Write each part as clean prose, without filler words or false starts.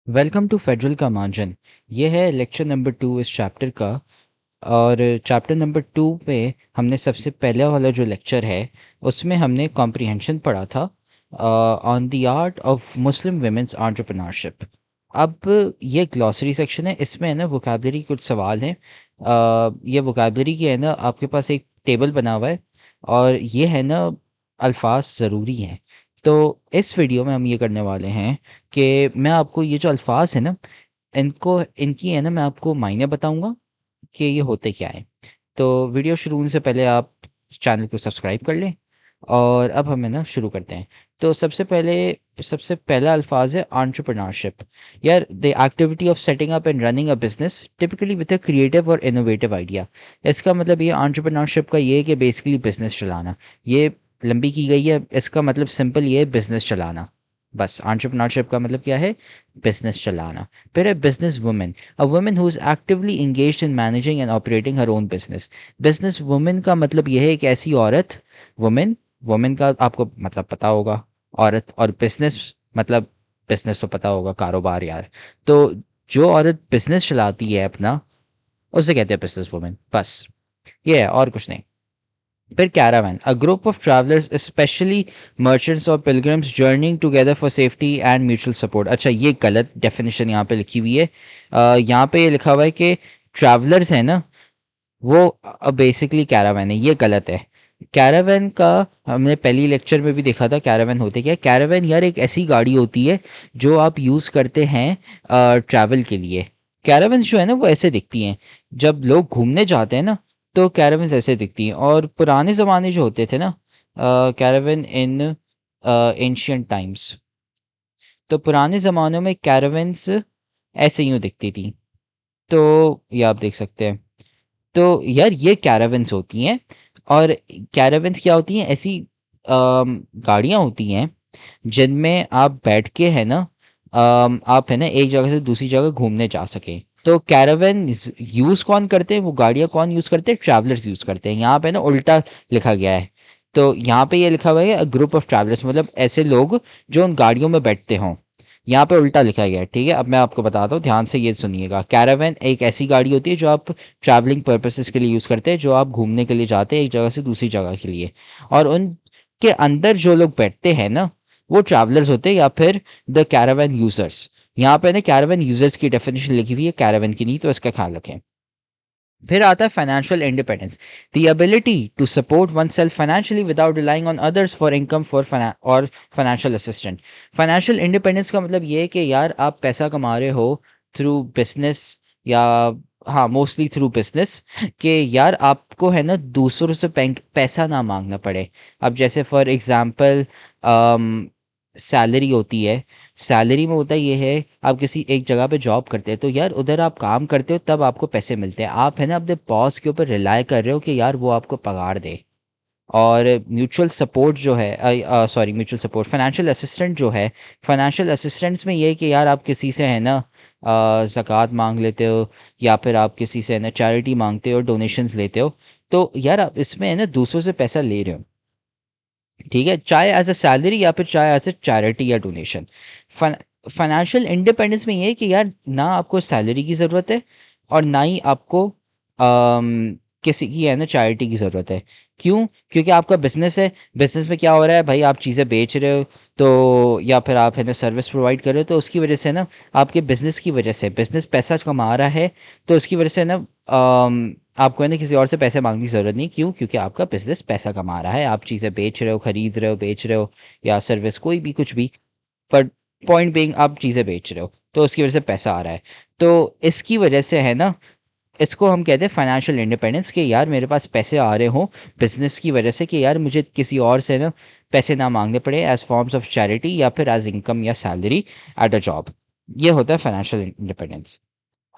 Welcome to federal का margin. ये है लेक्चर नंबर 2 इस चैप्टर का। और चैप्टर नंबर 2 पे हमने सबसे पहला वाला जो लेक्चर है उसमें हमने कॉम्प्रिहेंशन पढ़ा था on the art of Muslim women's entrepreneurship. अब ये ग्लॉसरी सेक्शन है, इसमें है ना वोकैबलरी कुछ सवाल हैं। ये वोकैबलरी की है ना, आपके पास एक टेबल बना हुआ है और ये है ना अल्फाज ज़रूरी हैं। तो इस वीडियो में हम ये करने वाले हैं कि मैं आपको ये जो अल्फाज है ना, इनकी है ना मैं आपको मायने बताऊंगा कि ये होते क्या है। तो वीडियो शुरू होने से पहले आप चैनल को सब्सक्राइब कर लें और अब हम है ना शुरू करते हैं। तो सबसे पहला अल्फाज है एंटरप्रेन्योरशिप। यार, the activity of setting up and running a business typically with a creative और इनोवेटिव आइडिया। इसका मतलब ये एंटरप्रेन्योरशिप का ये है कि बेसिकली बिजनेस चलाना। ये लंबी की गई है, इसका मतलब सिंपल ये है, बिजनेस चलाना। बस एंटरप्रेन्योरशिप का मतलब क्या है? बिजनेस चलाना। फिर है business women, a woman who is actively engaged in managing and operating her own business. Business women का मतलब यह है एक ऐसी औरत। वुमेन, वुमेन का आपको मतलब पता होगा, औरत। और बिजनेस मतलब बिजनेस तो पता होगा, कारोबार यार। तो जो औरत बिजनेस चलाती है अपना, उसे कहते हैं बिजनेस वुमेन। बस ये है, और कुछ नहीं। फिर caravan, a group of travellers specially merchants और pilgrims journeying together for safety and mutual support. अच्छा, ये गलत डेफिनेशन यहाँ पे लिखी हुई है। यहाँ पे ये लिखा हुआ है कि ट्रैवलर्स है ना, वो बेसिकली कैरावैन है। ये गलत है। कैरावैन का हमने पहली लेक्चर में भी देखा था। कैरावैन होते क्या है? कैरावैन यार एक ऐसी गाड़ी होती है जो आप यूज़ करते हैं ट्रैवल के लिए। कैरावैन जो है ना वो ऐसे दिखती हैं जब लोग घूमने जाते हैं ना, तो कैरावैन ऐसे दिखती हैं। और पुराने ज़माने जो होते थे ना, कैरावैन इन एंशियंट टाइम्स, तो पुराने ज़मानों में कैरावैन्स ऐसे यूँ दिखती थी। तो ये आप देख सकते हैं। तो यार ये कैरावन्स होती हैं। और कैरावन्स क्या होती हैं? ऐसी गाड़ियाँ होती हैं जिनमें आप बैठ के है ना, आप है ना एक जगह से दूसरी जगह घूमने जा सकें। तो कैरावन यूज़ कौन करते हैं? वो गाड़ियाँ कौन यूज़ करते हैं? ट्रैवलर्स यूज़ करते हैं। यहाँ पे ना उल्टा लिखा गया है। तो यहाँ पे ये लिखा हुआ है ग्रुप ऑफ ट्रैवलर्स, मतलब ऐसे लोग जो उन गाड़ियों में बैठते हों। यहाँ पे उल्टा लिखा गया है। ठीक है, अब मैं आपको बताता हूँ, ध्यान से ये सुनिएगा। कैरावन एक ऐसी गाड़ी होती है जो आप ट्रैवलिंग पर्पसेस के लिए यूज़ करते हैं, जो आप घूमने के लिए जाते हैं एक जगह से दूसरी जगह के लिए। और उनके अंदर जो लोग बैठते हैं ना, वो ट्रैवलर्स होते हैं या फिर द कैरावन यूजर्स। यहाँ पे ना कैरावन यूजर्स की डेफिनेशन लिखी हुई है, कैरावन की नहीं, तो इसका ख्याल रखें। फिर आता है financial independence, the ability to support oneself financially without relying on others for income और फाइनेंशियल असिस्टेंट। फाइनेंशियल इंडिपेंडेंस का मतलब ये है कि यार आप पैसा कमा रहे हो थ्रू बिजनेस, या हाँ मोस्टली थ्रू बिजनेस, कि यार आपको है ना दूसरों से पैसा ना मांगना पड़े। अब जैसे फॉर एग्जांपल सैलरी होती है। सैलरी में होता ये है, आप किसी एक जगह पे जॉब करते हैं तो यार उधर आप काम करते हो तब आपको पैसे मिलते हैं। आप है ना अपने बॉस के ऊपर रिलाय कर रहे हो कि यार वो आपको पगार दे। और म्यूचुअल सपोर्ट जो है, sorry mutual support, financial assistant जो है, फाइनेंशियल असिस्टेंट्स में ये है कि यार आप किसी से है ना ज़कात मांग लेते हो, या फिर आप किसी से है ना चैरिटी मांगते हो, डोनेशंस लेते हो। तो यार आप इसमें है ना दूसरों से पैसा ले रहे हो। ठीक है, चाहे एज अ सैलरी या फिर चाहे एज अ चैरिटी या डोनेशन। फाइनेंशियल इंडिपेंडेंस में ये है कि यार ना आपको सैलरी की ज़रूरत है और ना ही आपको किसी की है ना चैरिटी की ज़रूरत है। क्यों? क्योंकि आपका बिजनेस है। बिजनेस में क्या हो रहा है भाई? आप चीज़ें बेच रहे हो, तो या फिर आप है ना सर्विस प्रोवाइड कर रहे हो, तो उसकी वजह से ना, आपके बिजनेस की वजह से बिजनेस पैसा कमा रहा है, तो उसकी वजह से ना आपको है ना किसी और से पैसे मांगने की ज़रूरत नहीं। क्यों? क्योंकि आपका बिजनेस पैसा कमा रहा है। आप चीज़ें बेच रहे हो, खरीद रहे हो, बेच रहे हो, या सर्विस कोई भी कुछ भी, पर पॉइंट बीइंग आप चीज़ें बेच रहे हो, तो उसकी वजह से पैसा आ रहा है। तो इसकी वजह से है ना, इसको हम कहते हैं फाइनेंशियल इंडिपेंडेंस, कि यार मेरे पास पैसे आ रहे हों बिजनेस की वजह से, कि यार मुझे किसी और से ना पैसे ना मांगने पड़े एज फॉर्म्स ऑफ चैरिटी या फिर एज इनकम या सैलरी एट अ जॉब। ये होता है financial independence.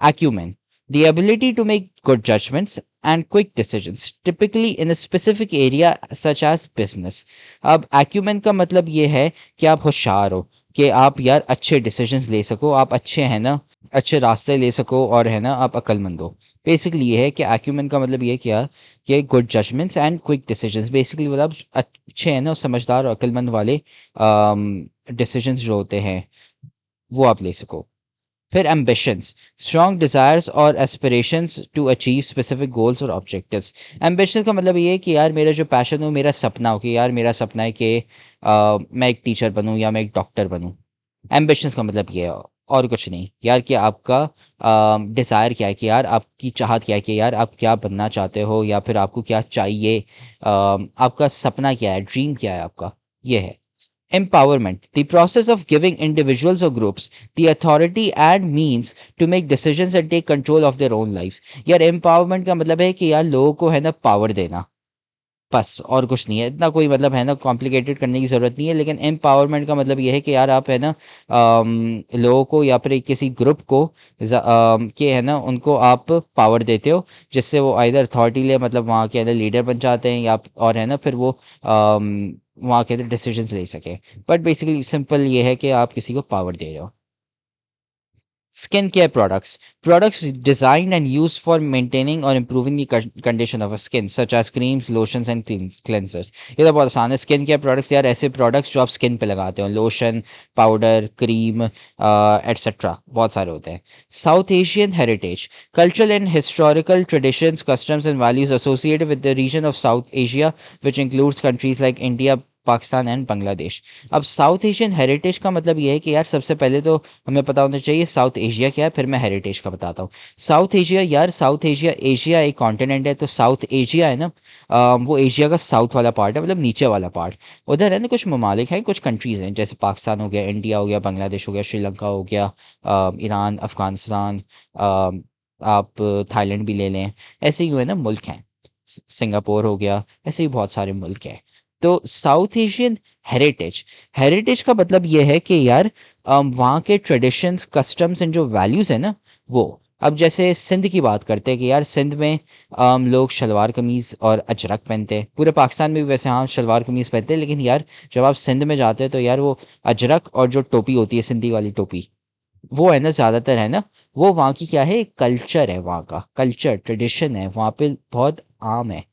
acumen, the ability to make good judgments and quick decisions, typically in a specific area such as business. अब acumen का मतलब ये है कि आप होशियार हो, कि आप यार अच्छे डिसीजंस ले सको, आप अच्छे हैं ना, अच्छे रास्ते ले सको, और है ना आप अक्लमंद हो। बेसिकली ये है कि acumen का मतलब ये क्या, कि good judgements and quick decisions. Basically मतलब अच्छे हैं ना, समझदार और अक्लमंद वाले डिसीजंस जो होते हैं वो आप ले सको। फिर एम्बिशंस, स्ट्रॉन्ग डिजायर्स और aspirations to achieve specific goals और ऑब्जेक्टिव्स। एम्बिशन का मतलब ये है कि यार मेरा जो पैशन हो, मेरा सपना हो कि यार मेरा सपना है कि मैं एक टीचर बनूं या मैं एक डॉक्टर बनूं। एम्बिशंस का मतलब ये है और कुछ नहीं यार, कि आपका डिज़ायर क्या है, कि यार आपकी चाहत क्या है, कि यार आप क्या बनना चाहते हो या फिर आपको क्या चाहिए, आपका सपना क्या है, ड्रीम क्या है आपका, ये है। Empowerment, the process of giving individuals or groups the authority and means to make decisions and take control of their own lives। यार empowerment का मतलब है कि यार लोगों को है ना पावर देना, बस और कुछ नहीं है, इतना कोई मतलब है ना कॉम्प्लिकेटेड करने की ज़रूरत नहीं है। लेकिन एम्पावरमेंट का मतलब ये है कि यार आप है ना लोगों को या फिर किसी ग्रुप को के है ना उनको आप पावर देते हो, जिससे वो आइदर अथॉरिटी ले, मतलब वहाँ के है ना लीडर बन जाते हैं, या और है ना फिर वो वहाँ के डिसीजंस ले सके। बट बेसिकली सिंपल ये है कि आप किसी को पावर दे रहे हो। Skincare products. Products designed and used for maintaining or improving the condition of a skin, such as creams, lotions and cleansers। ये तो बहुत आसान है। स्किन केयर प्रोडक्ट्स यार ऐसे प्रोडक्ट्स जो आप स्किन पे लगाते हो, लोशन, पाउडर, क्रीम एटसेट्रा, बहुत सारे होते हैं। South Asian heritage, cultural and historical traditions, customs and values associated with the region of South Asia, which includes countries like India, Pakistan and Bangladesh. अब साउथ एशियन हेरिटेज का मतलब ये है कि यार सबसे पहले तो हमें पता होना चाहिए साउथ एशिया क्या है, फिर मैं हेरिटेज का बताता हूँ। साउथ एशिया, यार साउथ एशिया, एशिया एक कॉन्टिनेंट है, तो साउथ एशिया है ना, वो एशिया का साउथ वाला पार्ट है, मतलब नीचे वाला पार्ट। उधर है ना कुछ ममालिक हैं, कुछ कंट्रीज़ हैं, जैसे पाकिस्तान हो गया, इंडिया हो गया, बांग्लादेश हो गया, श्रीलंका हो गया, ईरान, अफगानिस्तान, आप थाईलैंड भी ले लें, ऐसे ही हुए ना मुल्क हैं, सिंगापुर हो गया, ऐसे ही बहुत सारे मुल्क हैं। तो साउथ एशियन हेरिटेज, हेरिटेज का मतलब ये है कि यार वहाँ के ट्रेडिशंस, कस्टम्स एंड जो वैल्यूज़ है ना वो। अब जैसे सिंध की बात करते हैं कि यार सिंध में लोग शलवार कमीज़ और अजरक पहनते हैं। पूरे पाकिस्तान में भी वैसे हाँ शलवार कमीज़ पहनते हैं, लेकिन यार जब आप सिंध में जाते हैं तो यार वो अजरक और जो टोपी होती है सिंधी वाली टोपी, वो है ना ज़्यादातर है ना, वो वहाँ की क्या है, कल्चर है, वहाँ का कल्चर ट्रेडिशन है, वहाँ पे बहुत आम है,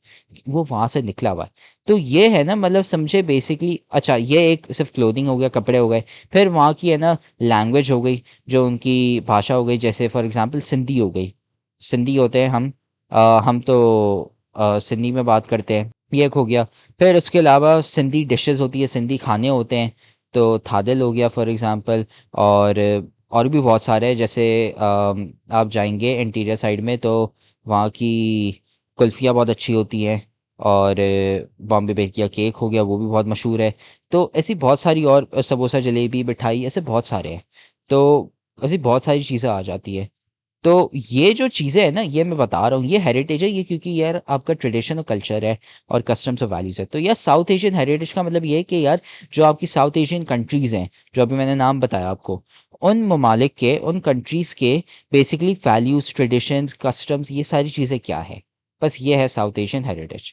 वो वहाँ से निकला हुआ है। तो ये है ना मतलब समझे बेसिकली। अच्छा ये एक सिर्फ क्लोथिंग हो गया, कपड़े हो गए। फिर वहाँ की है ना लैंग्वेज हो गई, जो उनकी भाषा हो गई, जैसे फॉर एग्जांपल सिंधी हो गई, सिंधी होते हैं हम, हम तो सिंधी में बात करते हैं, ये एक हो गया। फिर उसके अलावा सिंधी डिशेस होती है, सिंधी खाने होते हैं, तो थादल हो गया फॉर एग्जांपल। और और भी बहुत सारे हैं, जैसे आप जाएंगे इंटीरियर साइड में तो वहाँ की कुल्फ़ियाँ बहुत अच्छी होती हैं, और बॉम्बे बेकिया केक हो गया, वो भी बहुत मशहूर है। तो ऐसी बहुत सारी, और समोसा, जलेबी, मिठाई, ऐसे बहुत सारे हैं। तो ऐसी बहुत सारी चीज़ें आ जाती है। तो ये जो चीज़ें हैं ना, ये मैं बता रहा हूँ, ये हेरिटेज है, ये क्योंकि यार आपका ट्रेडिशन और कल्चर है और कस्टम्स और वैल्यूज़ है। तो यार साउथ एशियन हेरिटेज का मतलब ये है कि यार जो आपकी साउथ एशियन कंट्रीज़ हैं, जो अभी मैंने नाम बताया आपको, उन ममालिक के, उन कंट्रीज़ के बेसिकली वैल्यूज़, ट्रेडिशंस, कस्टम्स, ये सारी चीज़ें क्या है, बस ये है south Asian heritage.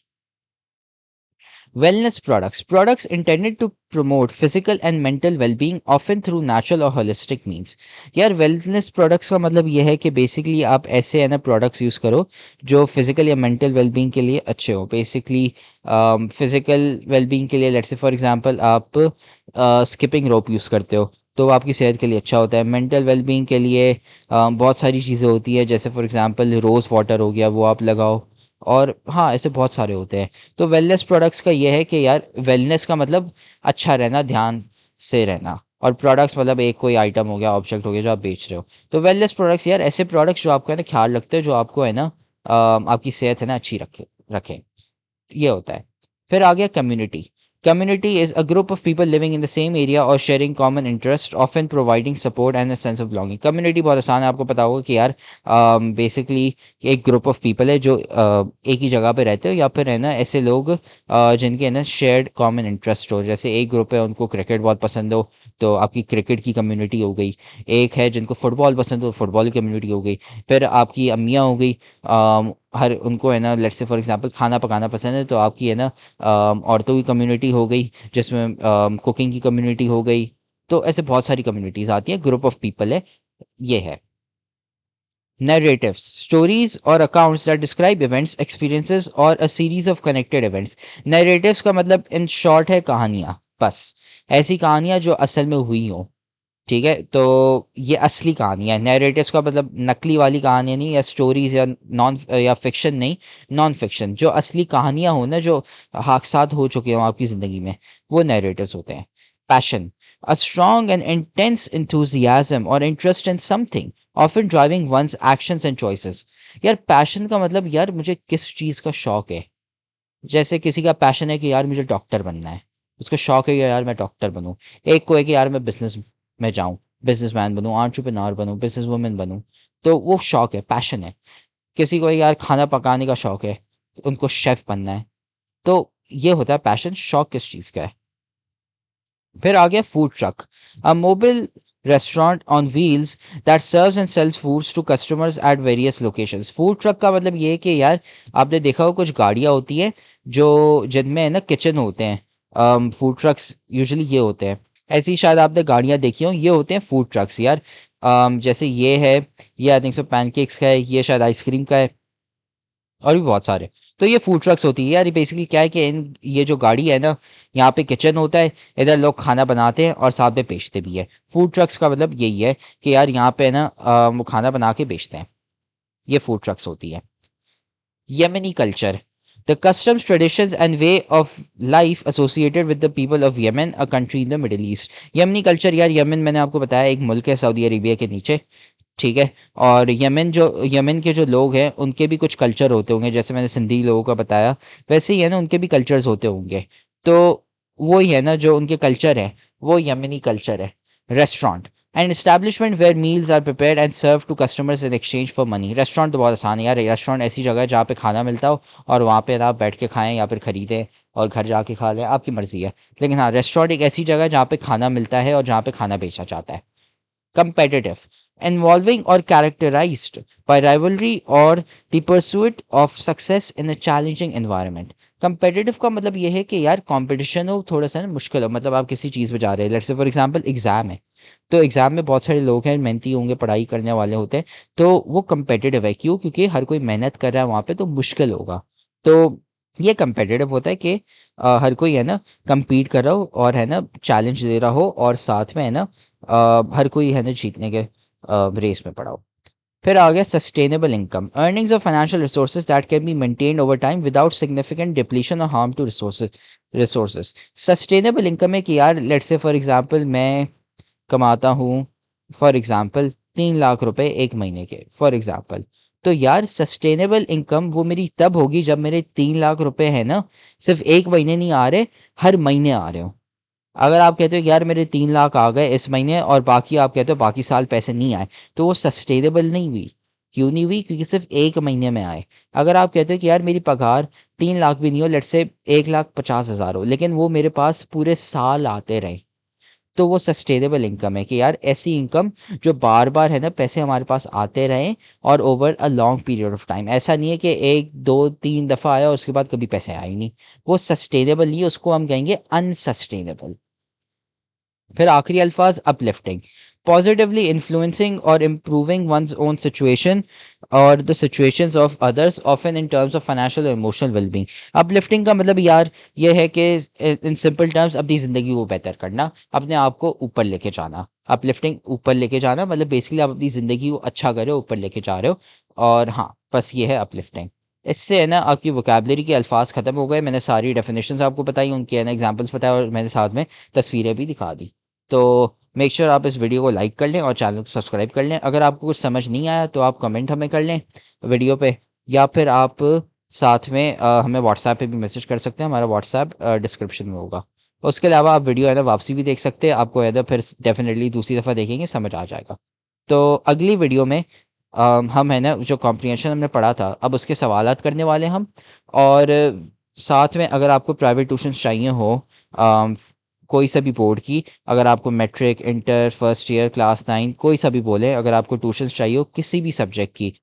Wellness products. Products intended to promote physical and mental well-being, often through natural or holistic means। यार वेलनेस प्रोडक्ट्स का मतलब ये है कि बेसिकली आप ऐसे है ना प्रोडक्ट्स यूज़ करो जो फिजिकल या मेंटल वेलबींग के लिए अच्छे हो। बेसिकली फिजिकल वेलबींग के लिए लेट्स से फॉर एग्जांपल आप स्किपिंग रोप यूज़ करते हो, तो वो आपकी सेहत के लिए अच्छा होता है। मेंटल वेलबींग के लिए बहुत सारी चीज़ें होती है, जैसे फॉर एग्जांपल रोज़ वाटर हो गया, वो आप लगाओ। और हाँ ऐसे बहुत सारे होते हैं। तो वेलनेस प्रोडक्ट्स का ये है कि यार वेलनेस का मतलब अच्छा रहना, ध्यान से रहना, और प्रोडक्ट्स मतलब एक कोई आइटम हो गया, ऑब्जेक्ट हो गया जो आप बेच रहे हो। तो वेलनेस प्रोडक्ट्स यार ऐसे प्रोडक्ट्स जो आपका है ना ख्याल रखते हैं, जो आपको है ना आपकी सेहत है ना अच्छी रखे रखें, ये होता है। फिर आ गया community. Community is a group of people living in the same area और sharing common interest, often providing support and a sense of belonging. Community बहुत आसान है, आपको पता होगा कि यार बेसिकली एक ग्रुप ऑफ पीपल है जो एक ही जगह पे रहते हो, या फिर है ना ऐसे लोग जिनके है ना शेयर्ड कॉमन इंटरेस्ट हो। जैसे एक ग्रुप है उनको क्रिकेट बहुत पसंद हो, तो आपकी क्रिकेट की कम्युनिटी हो गई। एक है जिनको फुटबॉल पसंद हो, फुटबॉल की कम्युनिटी हो गई। फिर आपकी अम्मियाँ हो गई, हर उनको है ना लेट्स से फॉर एग्जांपल खाना पकाना पसंद है, तो आपकी है ना औरतों की कम्युनिटी हो गई, जिसमें कुकिंग की कम्युनिटी हो गई। तो ऐसे बहुत सारी कम्युनिटीज आती हैं, ग्रुप ऑफ पीपल है, ये है। Narratives, stories or accounts that describe events, experiences or a series of connected events। Narratives का मतलब इन शॉर्ट है कहानियाँ, बस ऐसी कहानियाँ जो असल में हुई हो, ठीक है, तो ये असली कहानी है। नैरेटिव्स का मतलब नकली वाली कहानियाँ नहीं, या स्टोरीज या नॉन या फिक्शन नहीं, नॉन फिक्शन। जो असली कहानियाँ हो ना, जो हादसात हो चुके हों आपकी ज़िंदगी में, वो नैरेटिव्स होते हैं। Passion, a strong and intense enthusiasm और interest in something, often driving one's actions and choices। यार पैशन का मतलब यार मुझे किस चीज़ का शौक है। जैसे किसी का पैशन है कि यार मुझे डॉक्टर बनना है, उसका शौक है कि यार मैं डॉक्टर बनूं। एक को है कि यार मैं बिजनेस में जाऊं, बिजनेसमैन बनूं, एंटरप्रेन्योर बनूं, बिजनेस वुमेन बनूं। तो वो शौक है, पैशन है। किसी को यार खाना पकाने का शौक है, उनको शेफ बनना है। तो ये होता है पैशन, शौक किस चीज़ का है। फिर आ गया food truck, a mobile restaurant on wheels that serves and sells foods to customers at various locations. Food truck का मतलब ये है कि यार आपने देखा हो कुछ गाड़ियाँ होती हैं जो जिनमें है ना किचन होते हैं, फूड ट्रक्स यूजुअली ये होते हैं। ऐसी शायद आपने गाड़ियाँ देखी हो, ये होते हैं फूड ट्रक्स यार। जैसे ये है, ये आई थिंक सो पैनकेक्स का है, ये शायद आइसक्रीम का है, और भी बहुत सारे। तो ये फूड ट्रक्स होती है यार। ये बेसिकली क्या है कि ये जो गाड़ी है ना, यहाँ पे किचन होता है, इधर लोग खाना बनाते हैं और साथ में बेचते भी है। फूड ट्रक्स का मतलब यही है कि यार यहाँ पे है ना वो खाना बना के बेचते हैं। ये फूड ट्रक्स होती है। यमनी culture, the customs, traditions and way of life associated with the people of Yemen, a country in the Middle East। Yemeni culture यार, यमन मैंने आपको बताया एक मुल्क है सऊदी अरेबिया के नीचे। ठीक है, और यमन के जो लोग हैं उनके भी कुछ कल्चर होते होंगे, जैसे मैंने सिंधी लोगों का बताया, वैसे ही है ना उनके भी कल्चर्स होते होंगे। तो वो ही है ना जो उनके कल्चर है, वो यमनी कल्चर है। Restaurant, and establishment where meals are prepared and serve to customers in exchange for money. Restaurant तो बहुत आसान है यार। रेस्टोरेंट ऐसी जगह है जहाँ पे खाना मिलता हो और वहाँ पे आप बैठ के खाएं या फिर खरीदें और घर जाके खा लें, आपकी मर्जी है। लेकिन हाँ, रेस्टोरेंट एक ऐसी जगह है जहाँ पे खाना मिलता है और जहाँ पे खाना बेचा जाता है। competitive, involving or characterized by rivalry or the pursuit of success in a challenging environment। competitive का मतलब ये है कि यार कंपटीशन हो, थोड़ा सा ना मुश्किल हो, मतलब आप किसी चीज़ पे जा रहे हैं, let's say for example exam है, तो एग्जाम में बहुत सारे लोग हैं, मेहनती होंगे, पढ़ाई करने वाले होते हैं, तो वो competitive है। क्यों? क्योंकि हर कोई मेहनत कर रहा है वहाँ पे, तो मुश्किल होगा। तो ये competitive होता है कि हर कोई है ना compete कर रहा हो और है ना चैलेंज दे रहा हो, और साथ में है ना हर कोई है ना जीतने के रेस में पड़ा हो। फिर आ गया sustainable income, earnings of financial resources that can be maintained over time without significant depletion और harm to resources. Sustainable income है कि यार लेट्स से फॉर एग्जांपल मैं कमाता हूँ फॉर एग्जांपल 3 लाख रुपए एक महीने के, फॉर एग्जांपल। तो यार सस्टेनेबल इनकम वो मेरी तब होगी जब मेरे 3 लाख रुपए है ना सिर्फ एक महीने नहीं आ रहे, हर महीने आ रहे हो। अगर आप कहते हो कि यार मेरे 3 लाख आ गए इस महीने और बाकी आप कहते हो बाकी साल पैसे नहीं आए, तो वो सस्टेनेबल नहीं हुई। क्यों नहीं हुई? क्योंकि सिर्फ एक महीने में आए। अगर आप कहते हो कि यार मेरी पगार 3 लाख भी नहीं हो, लेट से 1,50,000 हो, लेकिन वो मेरे पास पूरे साल आते रहे, तो वो सस्टेनेबल इनकम है कि यार ऐसी इनकम जो बार बार है ना पैसे हमारे पास आते रहें और over a long period of time. ऐसा नहीं है कि एक दो तीन दफ़ा आया उसके बाद कभी पैसे आए ही नहीं। वो सस्टेनेबल नहीं है, उसको हम कहेंगे अनसस्टेनेबल। फिर आखिरी अल्फाज अपलिफ्टिंग, पॉजिटिवली इन्फ्लुएंसिंग और इम्प्रूविंग वंस ओन सिचुएशन और the situations of others, often in terms of financial और इमोशनल वेलबींग। अपलिफ्टिंग का मतलब यार ये है कि इन सिंपल टर्म्स अपनी ज़िंदगी को बेहतर करना, अपने आप को ऊपर लेके जाना। अपलिफ्टिंग ऊपर लेके जाना मतलब बेसिकली आप अपनी ज़िंदगी को अच्छा कर रहे हो, ऊपर लेके जा रहे हो। और हाँ, बस ये है अपलिफ्टिंग। इससे है ना आपकी वोकेबलरी के अल्फाज ख़त्म हो गए। मैंने सारी डेफिनेशंस आपको बताई, उनके है ना एग्जाम्पल्स बताए, और मैंने साथ में तस्वीरें भी दिखा दी। तो मेक श्योर आप इस वीडियो को लाइक कर लें और चैनल को सब्सक्राइब कर लें। अगर आपको कुछ समझ नहीं आया तो आप कमेंट हमें कर लें वीडियो पे, या फिर आप साथ में हमें व्हाट्सएप पे भी मैसेज कर सकते हैं। हमारा व्हाट्सएप डिस्क्रिप्शन में होगा। उसके अलावा आप वीडियो है ना वापसी भी देख सकते हैं, आपको है ना फिर डेफिनेटली दूसरी दफ़ा देखेंगे समझ आ जाएगा। तो अगली वीडियो में हम है ना जो कॉम्प्रिहेंशन हमने पढ़ा था, अब उसके सवालात करने वाले हम। और साथ में अगर आपको प्राइवेट ट्यूशन्स चाहिए हो अम, कोई सा भी बोर्ड की, अगर आपको matric, inter, first year, class 9, कोई सा भी बोले, अगर आपको ट्यूशन्स चाहिए हो किसी भी सब्जेक्ट की,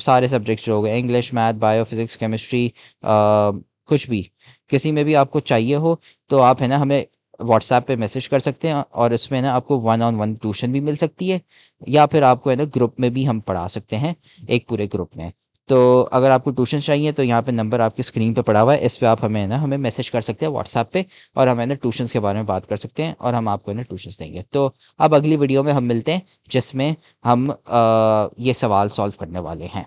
सारे सब्जेक्ट्स जो हो गए, English, math, bio, physics, chemistry, कुछ भी, किसी में भी आपको चाहिए हो, तो आप है ना हमें व्हाट्सएप पे मैसेज कर सकते हैं, और इसमें ना आपको 1-on-1 ट्यूशन भी मिल सकती है, या फिर आपको है ना ग्रुप में भी हम पढ़ा सकते हैं, एक पूरे ग्रुप में। तो अगर आपको ट्यूशन चाहिए तो यहाँ पे नंबर आपकी स्क्रीन पे पड़ा हुआ है, इस पे आप हमें ना हमें मैसेज कर सकते हैं व्हाट्सएप पे, और हमें ना ट्यूशन्स के बारे में बात कर सकते हैं और हम आपको ना ट्यूशन्स देंगे। तो अब अगली वीडियो में हम मिलते हैं जिसमें हम ये सवाल सॉल्व करने वाले हैं।